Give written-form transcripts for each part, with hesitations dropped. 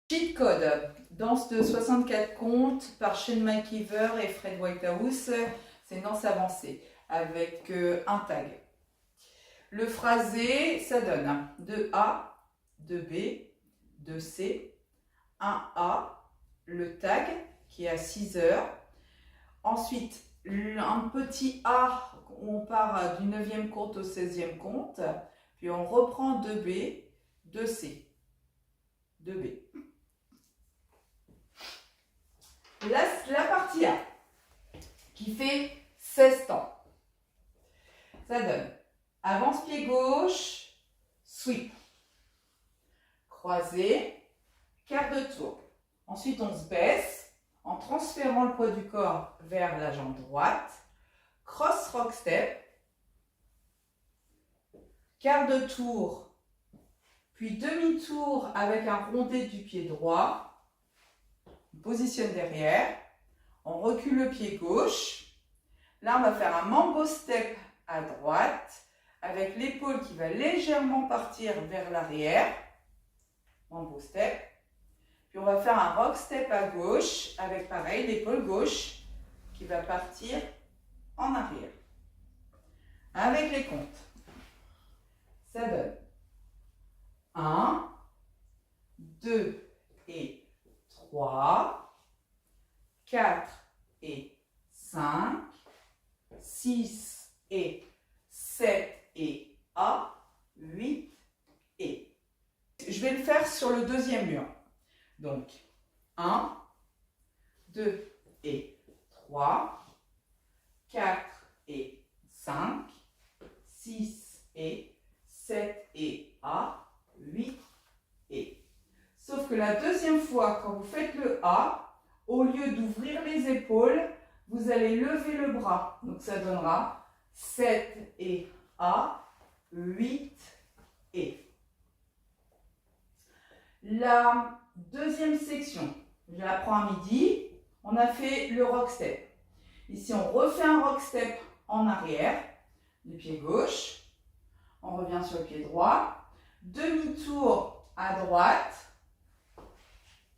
Cheat Code, danse de 64 comptes par Shane McKeever et Fred Whitehouse. C'est une danse avancée avec un tag. Le phrasé, ça donne 2A, 2B, 2C, 1A, le tag qui est à 6 heures. Ensuite, un petit A où on part du 9e compte au 16e compte. Puis on reprend 2B, 2C, 2B. Là, la partie A, qui fait 16 temps. Ça donne avance-pied gauche, sweep, croisé, quart de tour. Ensuite, on se baisse en transférant le poids du corps vers la jambe droite, cross rock step, quart de tour, puis demi-tour avec un rondé du pied droit. On positionne derrière, on recule le pied gauche. Là, on va faire un mambo step à droite avec l'épaule qui va légèrement partir vers l'arrière. Mambo step. Puis on va faire un rock step à gauche avec pareil l'épaule gauche qui va partir en arrière. Avec les comptes, ça donne 1, 2 et 3, 4 et 5, 6 et 7 et A, 8 et. Je vais le faire sur le deuxième mur. Donc, 1, 2 et 3, 4 et 5, 6 et 7 et A, 8 et. Sauf que la deuxième fois, quand vous faites le A, au lieu d'ouvrir les épaules, vous allez lever le bras. Donc ça donnera 7 et A, 8 et. La deuxième section, je la prends à midi, on a fait le rock step. Ici, on refait un rock step en arrière, du pied gauche. On revient sur le pied droit. Demi-tour à droite.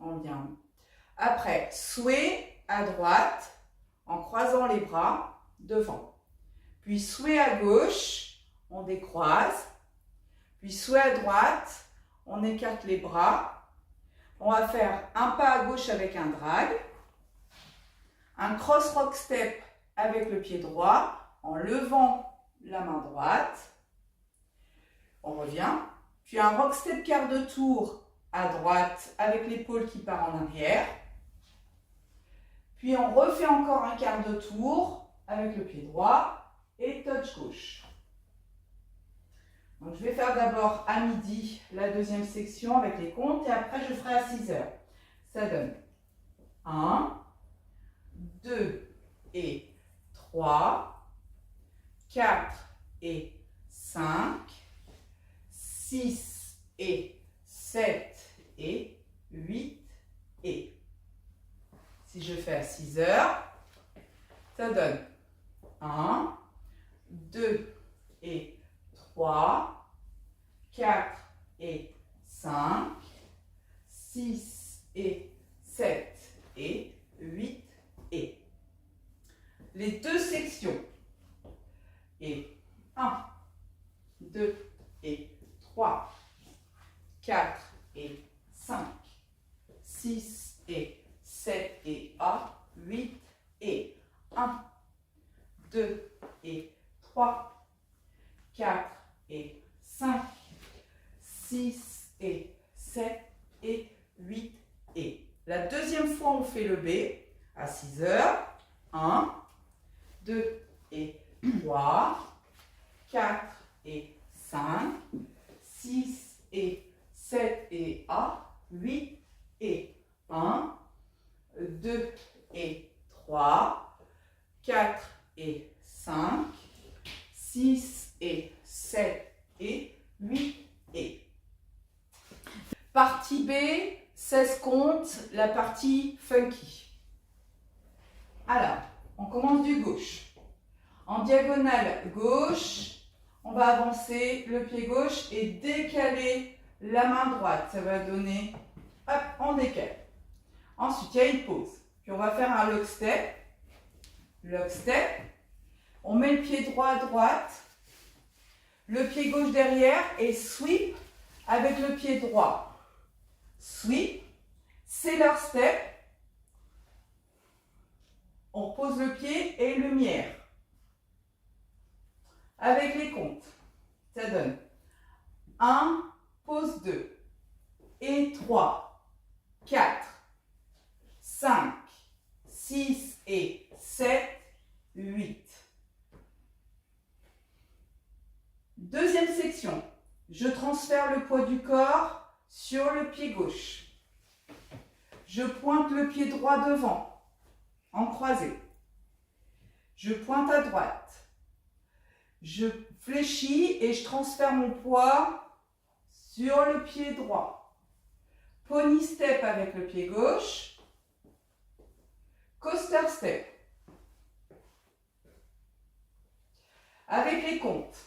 On vient. Après, sway à droite, en croisant les bras devant. Puis sway à gauche, on décroise. Puis sway à droite, on écarte les bras. On va faire un pas à gauche avec un drag. Un cross rock step avec le pied droit en levant la main droite. On revient. Puis un rock step quart de tour à droite avec l'épaule qui part en arrière. Puis on refait encore un quart de tour avec le pied droit et touch gauche. Donc je vais faire d'abord à midi la deuxième section avec les comptes et après je ferai à 6 heures. Ça donne 1, 2 et 3, 4 et 5, 6 et 7 et 8 et. Si je fais à 6 heures, ça donne 1, 2 et 3, 4 et 5, 6 et 7 et 8 et. Les deux sections. Et 1, 2 et 3, 4 et 5, 6 et 7 et A, 8 et 1, 2 et 3, 4 et 5, 6 et 7 et 8 et. La deuxième fois, on fait le B à 6 heures. 1, 2 et 3, 4 et 5, 6 et 7 et A, 8 et 1, 2 et 3, 4 et 5, 6 et 7 et 8 et. Partie B, 16 comptes, la partie funky. Alors, on commence du gauche. En diagonale gauche, on va avancer le pied gauche et décaler la main droite. Ça va donner hop, on décale. Ensuite, il y a une pause. Puis on va faire un lock step. Lock step. On met le pied droit à droite, le pied gauche derrière et sweep avec le pied droit. Sweep, sailor step. On pose le pied et lumière. Avec les comptes, ça donne 1, pause 2, et 3, 4, 5, 6 et 7, 8. Deuxième section, je transfère le poids du corps sur le pied gauche. Je pointe le pied droit devant, en croisé. Je pointe à droite. Je fléchis et je transfère mon poids sur le pied droit. Pony step avec le pied gauche. Coaster step. Avec les comptes,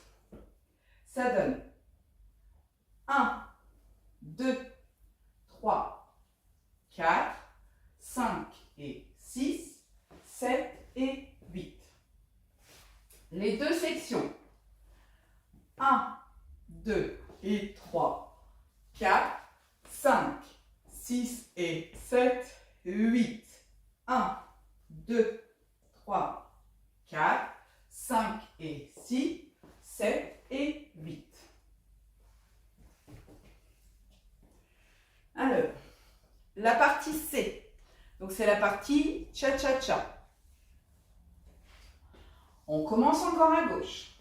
ça donne 1, 2, 3, 4, 5 et 6, 7 et 8. Les deux sections, 1, 2 et 3, 4, 5, 6 et 7, 8. 1, 2, 3, 4, 5 et 6, 7 et 8. Alors, la partie C. Donc, c'est la partie cha-cha-cha. On commence encore à gauche.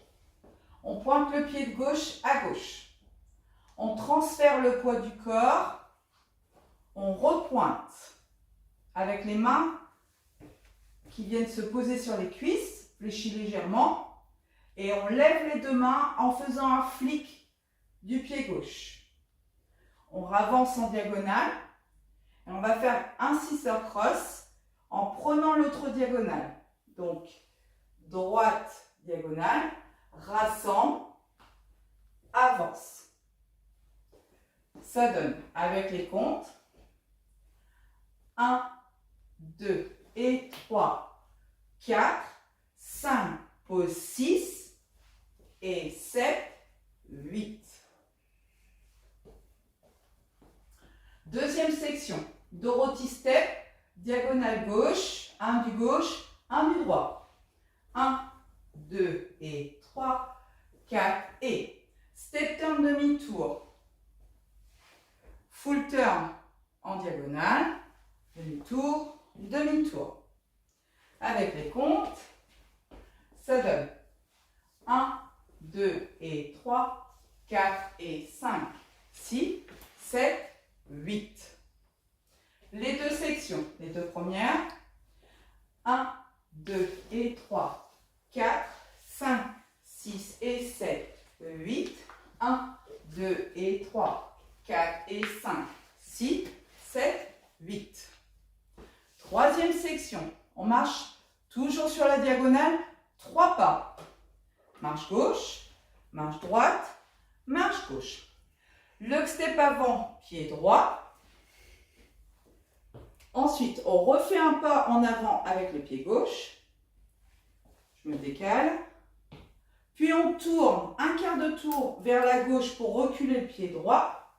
On pointe le pied de gauche à gauche. On transfère le poids du corps. On repointe avec les mains qui viennent se poser sur les cuisses, fléchis légèrement. Et on lève les deux mains en faisant un flick du pied gauche. On avance en diagonale. Et on va faire un scissor cross en prenant l'autre diagonale. Donc, droite, diagonale, rassemble, avance. Ça donne, avec les comptes, 1, 2 et 3, 4, 5, pause 6 et 7, 8. Deuxième section, Dorothy step, diagonale gauche, un du gauche, un du droit. 1, 2 et 3, 4 et step turn demi-tour. Full turn en diagonale, demi-tour, demi-tour. Avec les comptes, ça donne 1, 2 et 3, 4 et 5, 6, 7, 8. Les deux sections, les deux premières, 1, 2 et 3, 4, 5, 6 et 7, 8, 1, 2 et 3, 4 et 5, 6, 7, 8. Troisième section, on marche toujours sur la diagonale, 3 pas. Marche gauche, marche droite, marche gauche. Lock step avant, pied droit. Ensuite, on refait un pas en avant avec le pied gauche. Je me décale. Puis on tourne un quart de tour vers la gauche pour reculer le pied droit.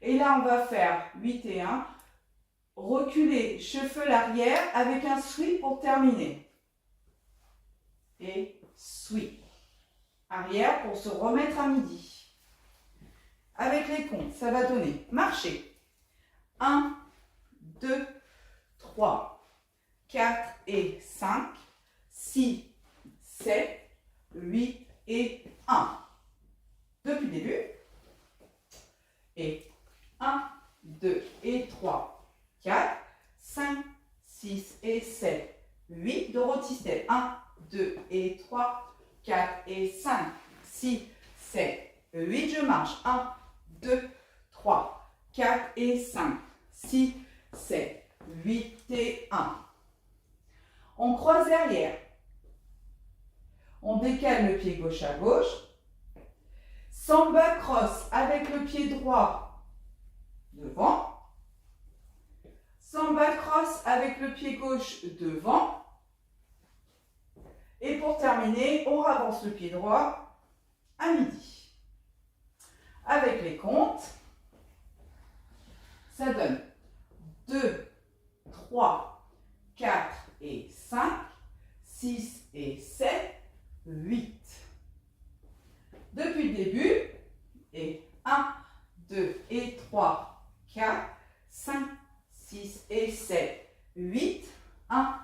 Et là, on va faire 8 et 1. Reculer, shuffle arrière avec un sweep pour terminer. Et sweep. Arrière pour se remettre à midi. Avec les comptes, ça va donner marcher. 1, 2, 3, 4 et 5, 6, 7, 8 et 1. Depuis le début. Et 1, 2 et 3, 4, 5, 6 et 7, 8. Dorothy step. 1, 2 et 3, 4 et 5, 6, 7, 8. Je marche. 1, 2, 3, 4 et 5, 6, 7, 8 et 1. On croise derrière. On décale le pied gauche à gauche. Samba cross avec le pied droit devant. Samba cross avec le pied gauche devant. Et pour terminer, on avance le pied droit à midi. Avec les comptes, ça donne 2, 3, 4 et 5, 6 et 7, 8. Depuis le début, et 1, 2 et 3, 4, 5, 6 et 7, 8, 1,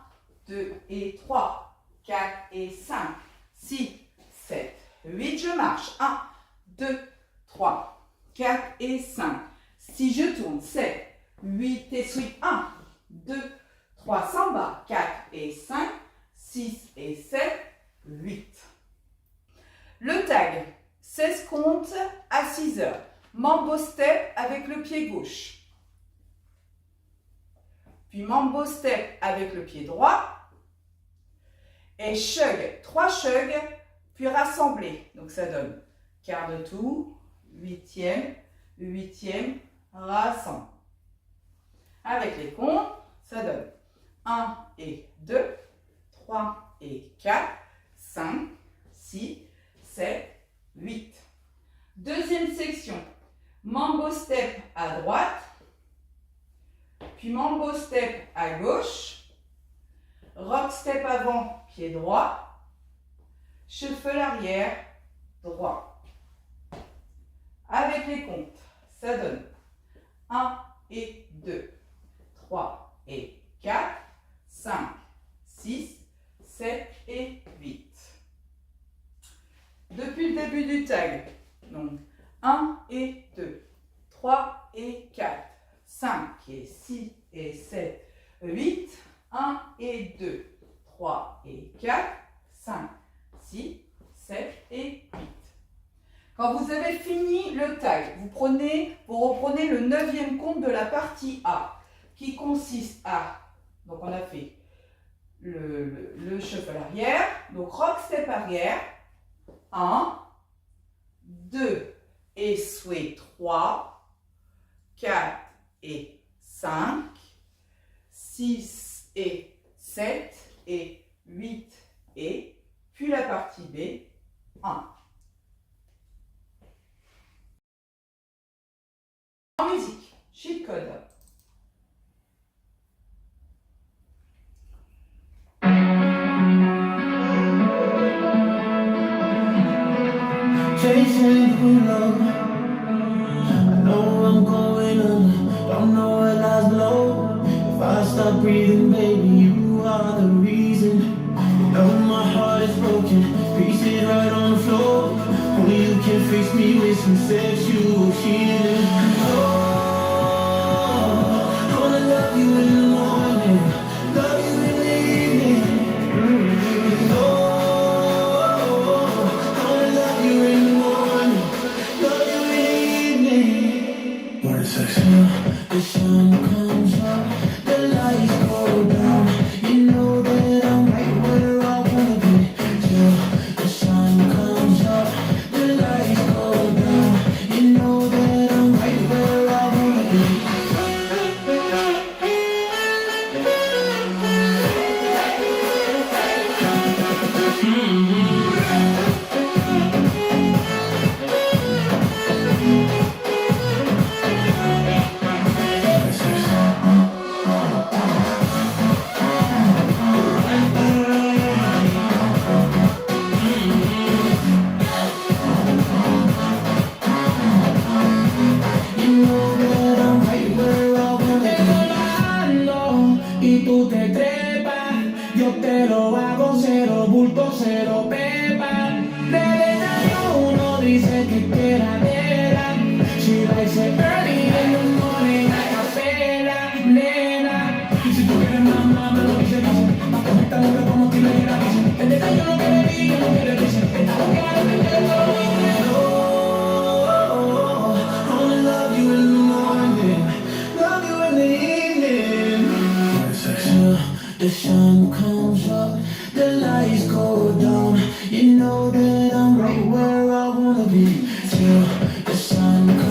2 et 3, 4 et 5, 6, 7, 8, je marche, 1, 2, 3, 4 et 5, si je tourne, 7, 8 et sweep, 1, 2, 3, samba, 4 et 5, 6 et 7, 8. Le tag, 16 comptes à 6 heures. Mambo step avec le pied gauche. Puis mambo step avec le pied droit. Et chug, 3 chugs, puis rassembler. Donc ça donne quart de tour, huitième, rassemble. Avec les comptes, ça donne 1 et 2, 3 et 4, 5, 6, 7, 8. Deuxième section, mambo step à droite, puis mambo step à gauche, rock step avant, pied droit, shuffle arrière, droit. Avec les comptes, ça donne 1 et 2, 3 et 4, 5, 6, 7 et 8. Depuis le début du tag, donc 1 et 2, 3 et 4, 5 et 6 et 7, 8, 1 et 2, 3 et 4, 5, 6, 7 et 8. Quand vous avez fini le tag, vous reprenez le 9e compte de la partie A, qui consiste à, donc on a fait le shuffle arrière, donc rock step arrière, 1, 2 et sway 3, 4 et 5, 6 et 7 et 8 et, puis la partie B, 1. En musique, cheat code. Chasing for love, I know I'm going under, don't know what lies below. If I stop breathing, baby, you are the reason. You know my heart is broken, pieces right on the floor. Only you can fix me with some sexual healing. Oh, I wanna love you in the morning, love you in the evening. The sun comes up, the lights go down. You know that I'm right where I wanna be. Till the sun comes up, the lights go down. You know that I'm right where I wanna be. Y tú te trepas, yo te lo hago cero bulto, cero pepa. De uno dice que quiera verla. She likes it early in the morning, a capela, nena. Y si tú quieres mamá, me lo dice, pa' conectar un como que le era. El detalle no quiere decir, no quiere decir. Está bloqueado, me quiere todo. I wanna love you in the morning, love you in the evening. The sun comes up, the lights go down. You know that I'm right where I wanna be. Till the sun comes up.